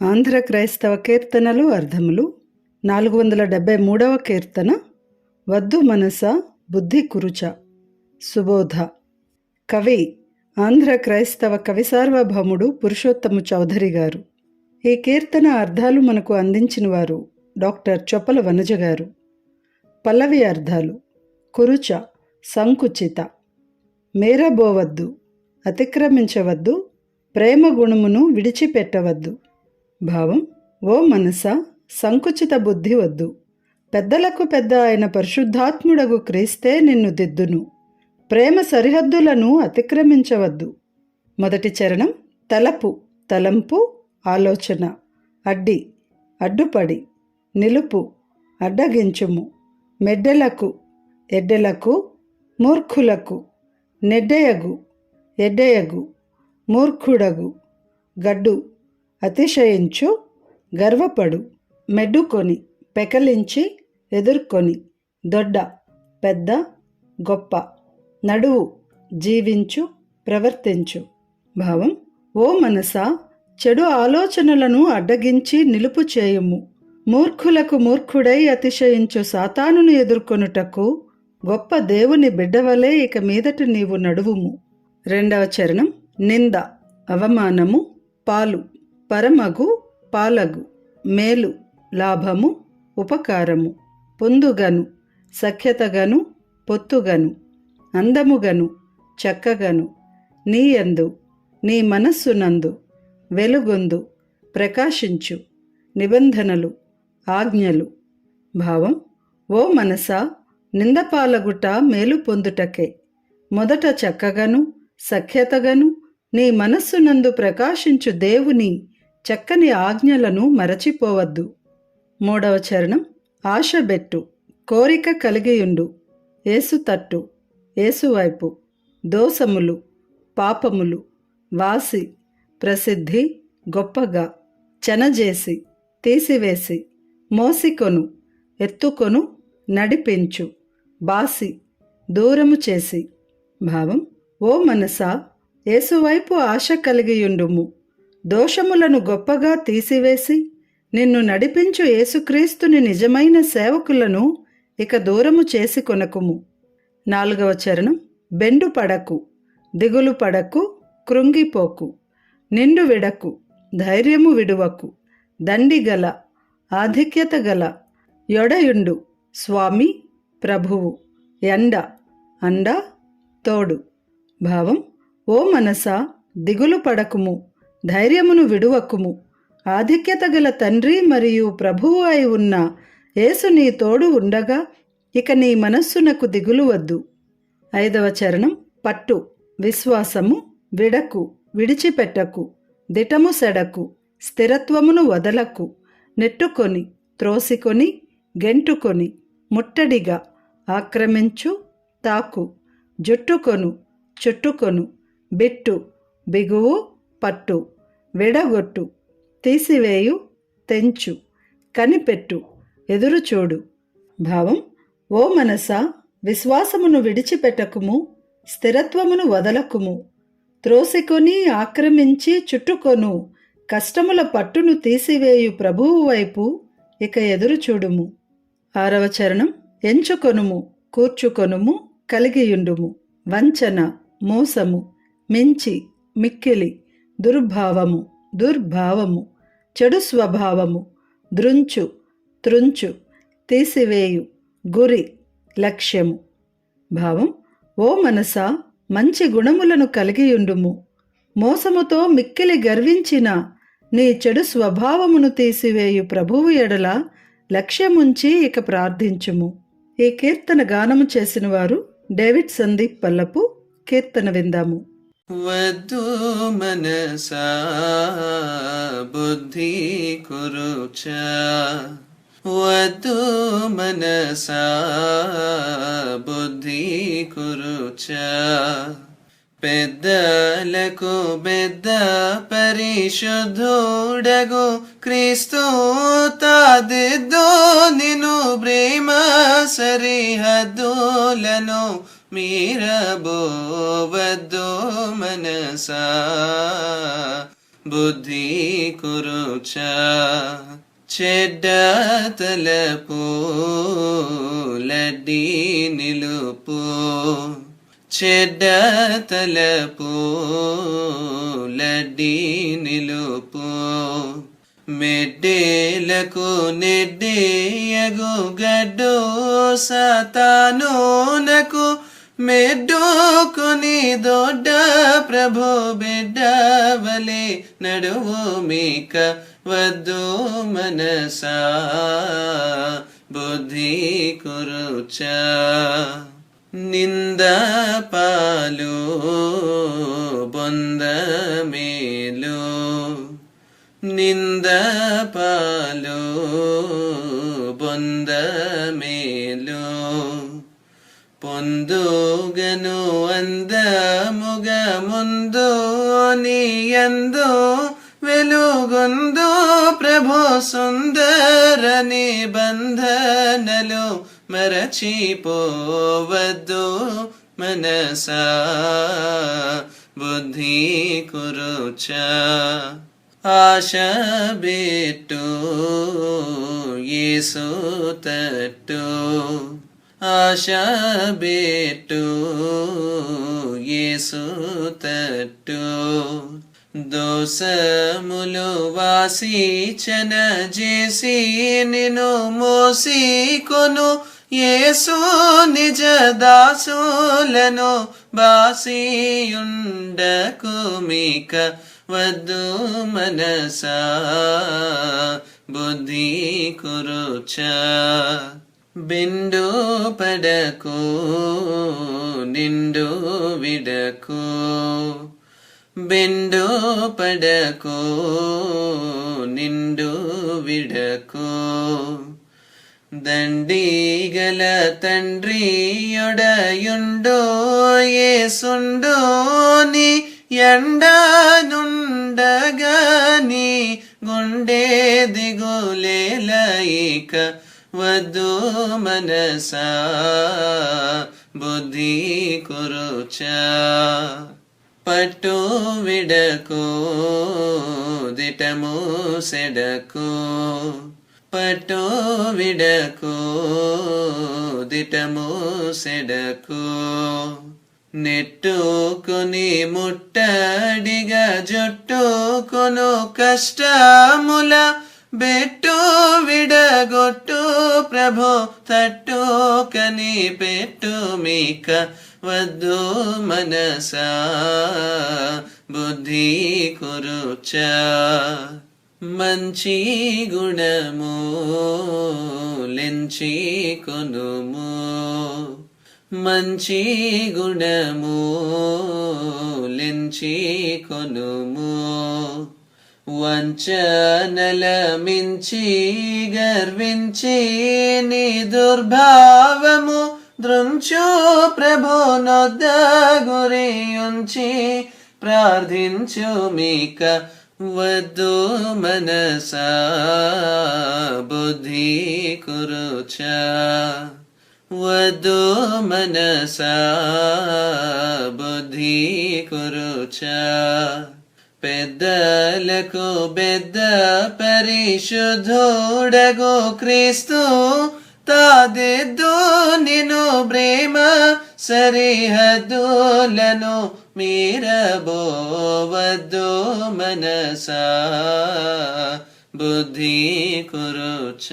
ఆంధ్ర క్రైస్తవ కీర్తనలు అర్థములు 473వ కీర్తన. వద్దు మనస బుద్ధి కురుచ. సుబోధ. కవి ఆంధ్ర క్రైస్తవ కవి సార్వభౌముడు పురుషోత్తమ చౌదరి గారు. ఈ కీర్తన అర్థాలు మనకు అందించిన వారు డాక్టర్ చొప్పల వనజ గారు. పల్లవి అర్థాలు: కురుచ సంకుచిత, మేరబోవద్దు, అతిక్రమించవద్దు, ప్రేమ గుణమును విడిచిపెట్టవద్దు. భావం: ఓ మనస, సంకుచిత బుద్ధి వద్దు. పెద్దలకు పెద్ద అయిన పరిశుద్ధాత్ముడగు క్రీస్తే నిన్ను దిద్దును. ప్రేమ సరిహద్దులను అతిక్రమించవద్దు. మొదటి చరణం. తలపు, తలంపు, ఆలోచన. అడ్డి, అడ్డుపడి. నిలుపు, అడ్డగించుము. మెడ్డెలకు, ఎడ్డెలకు, మూర్ఖులకు. నెడ్డెయగు, ఎడ్డెయగు, మూర్ఖుడగు. గడ్డు, అతిశయించు, గర్వపడు. మెడ్డుకొని, పెకలించి, ఎదుర్కొని. దొడ్డ, పెద్ద, గొప్ప. నడువు, జీవించు, ప్రవర్తించు. భావం: ఓ మనసా, చెడు ఆలోచనలను అడ్డగించి నిలుపు చేయుము. మూర్ఖులకు మూర్ఖుడై అతిశయించు సాతానును ఎదుర్కొనుటకు గొప్ప దేవుని బిడ్డవలే ఇక మీదట నీవు నడువుము. రెండవ చరణం. నింద, అవమానము, పాలు, పరమగు, పాలగు, మేలు, లాభము, ఉపకారము. పొందుగను, సఖ్యతగను, పొత్తుగను. అందముగను, చక్కగను. నీయందు, నీ మనస్సునందు, వెలుగొందు, ప్రకాశించు. నిబంధనలు, ఆజ్ఞలు. భావం: ఓ మనసా, నిందపాలగుట మేలు పొందుటకే. మొదట చక్కగను, సఖ్యతగను, నీ మనస్సునందు ప్రకాశించు దేవుని చక్కని ఆజ్ఞలను మరచిపోవద్దు. మూడవ చరణం. ఆశబెట్టు, కోరిక కలిగియుండు. ఏసు తట్టు, ఏసువైపు. దోషములు, పాపములు. వాసి, ప్రసిద్ధి, గొప్పగా. చెనజేసి, తీసివేసి. మోసికొను, ఎత్తుకొను, నడిపించు. బాసి, దూరము చేసి. భావం: ఓ మనసా, ఏసువైపు ఆశ కలిగియుండుము. దోషములను గొప్పగా తీసివేసి నిన్ను నడిపించు యేసుక్రీస్తుని నిజమైన సేవకులను ఇక దూరము చేసి కొనకుము. నాలుగవ చరణం. బెండు పడకు, దిగులు పడకు, కృంగిపోకు. నిండు విడకు, ధైర్యము విడువకు. దండిగల, ఆధిక్యత గల. యొడయుండు, స్వామి, ప్రభువు. ఎండ, అండ, తోడు. భావం: ఓ మనసా, దిగులు పడకుము, ధైర్యమును విడువకుము. ఆధిక్యత గల తండ్రి మరియు ప్రభువు అయి ఉన్న యేసు నీ తోడు ఉండగా ఇక నీ మనస్సునకు దిగులు వద్దు. ఐదవ చరణం. పట్టు, విశ్వాసము, విడకు, విడిచిపెట్టకు. దిటము సెడకు, స్థిరత్వమును వదలకు. నెట్టుకొని, త్రోసికొని, గెంటుకొని. ముట్టడిగా, ఆక్రమించు, తాకు. జుట్టుకొను, చుట్టుకొను. బిట్టు, బిగువు, పట్టు. విడగొట్టు, తీసివేయు, తెంచు. కనిపెట్టు, ఎదురుచూడు. భావం: ఓ మనసా, విశ్వాసమును విడిచిపెట్టకుము, స్థిరత్వమును వదలకుము. త్రోసికొని, ఆక్రమించి, చుట్టుకొను కష్టముల పట్టును తీసివేయు ప్రభువు వైపు ఇక ఎదురుచూడుము. ఆరవ చరణం. ఎంచుకొనుము, కూర్చుకొనుము, కలిగియుండుము. వంచన, మోసము, మించి, మిక్కిలి. దుర్భావము, దుర్భావము. చెడు స్వభావము. దృంచు, త్రుంచు, తీసివేయు. గురి, లక్ష్యము. భావం: ఓ మనసా, మంచి గుణములను కలిగియుండుము. మోసముతో మిక్కిలి గర్వించిన నీ చెడు స్వభావమును తీసివేయు ప్రభువు ఎడల లక్ష్యముంచి ఇక ప్రార్థించుము. ఈ కీర్తన గానము చేసిన వారు డేవిడ్ సందీప్ పల్లపు. కీర్తన విందాము. వద్దు మనసా బుద్ధి కురుచ. వద్దు మనసా బుద్ధి కురుచ. పెద్దలకు పెద్ద పరిశుద్ధుడగు క్రీస్తు తాదిద్దు నిన్ను ప్రేమ సరిహద్దులను మీరబోవద్దు మనసా. బుద్ధి కురుచ చెడ్డ తలపు లడ్డి నిలుపు చెడ్డ తలపు లడ్డి నిలుపు మెడ్డేలకు నెడ్డేయగు గడ్డు సతానునకు మెడ్డుకొని దొడ్డ ప్రభు బిడ్డవలే నడువు మీక వద్దు మనసా బుద్ధి కురుచ నింద పాలు బొంద మేలు నింద పాలు బొంద మేలు పొందుగను అందముగ ముందు నీయందు వెలుగొందు ప్రభు సుందర నిబంధనలు మరచిపోవద్దు మనసా బుద్ధి కురుచ ఆశ బెట్టు యేసు తట్టు ఆశ బెట్టు యేసు తట్టు దోసములు వాసిచన చేసి నిన్ను మోసికొను యేసు నిజ దాసులను బాసియుండకు మీక వద్దు మనసా బుద్ధి కురుచ బిండు పడకు నిండు విడకు బిండు పడకు నిండు విడకు దండిగల తండ్రియుడయుండు యేసుండు నీ ఎండనుండగని గుండె దిగులేలయిక వద్దు మనసా బుద్ధి కురుచ పట్టు విడకు దిటము సెడకు పట్టు విడకు దిటము సెడకు నెట్టుకొని ముట్టడిగా జుట్టుకొను కష్టముల బెట్టు విడగొట్టు ప్రభు తట్టు కని పెట్టు మీక వద్దు మనసా బుద్ధి కురుచ మంచి గుణము లెంచి కొనుము మంచి గుణము లెంచి కొనుము వంచనల మించి గర్వించి నీ దుర్భావము దృంచు ప్రభు నొద్ద గురి ఉంచి ప్రార్థించు మీక వద్దు మనసా బుద్ధి కురుచ వద్దు మనసా బుద్ధి కురుచ పెద్దలకు బెద్ద పరిశుద్ధుడగు క్రీస్తు తాదెద్దు నిను ప్రేమ సరిహద్దులను మీరబోవద్దు మనసా బుద్ధి కురుచ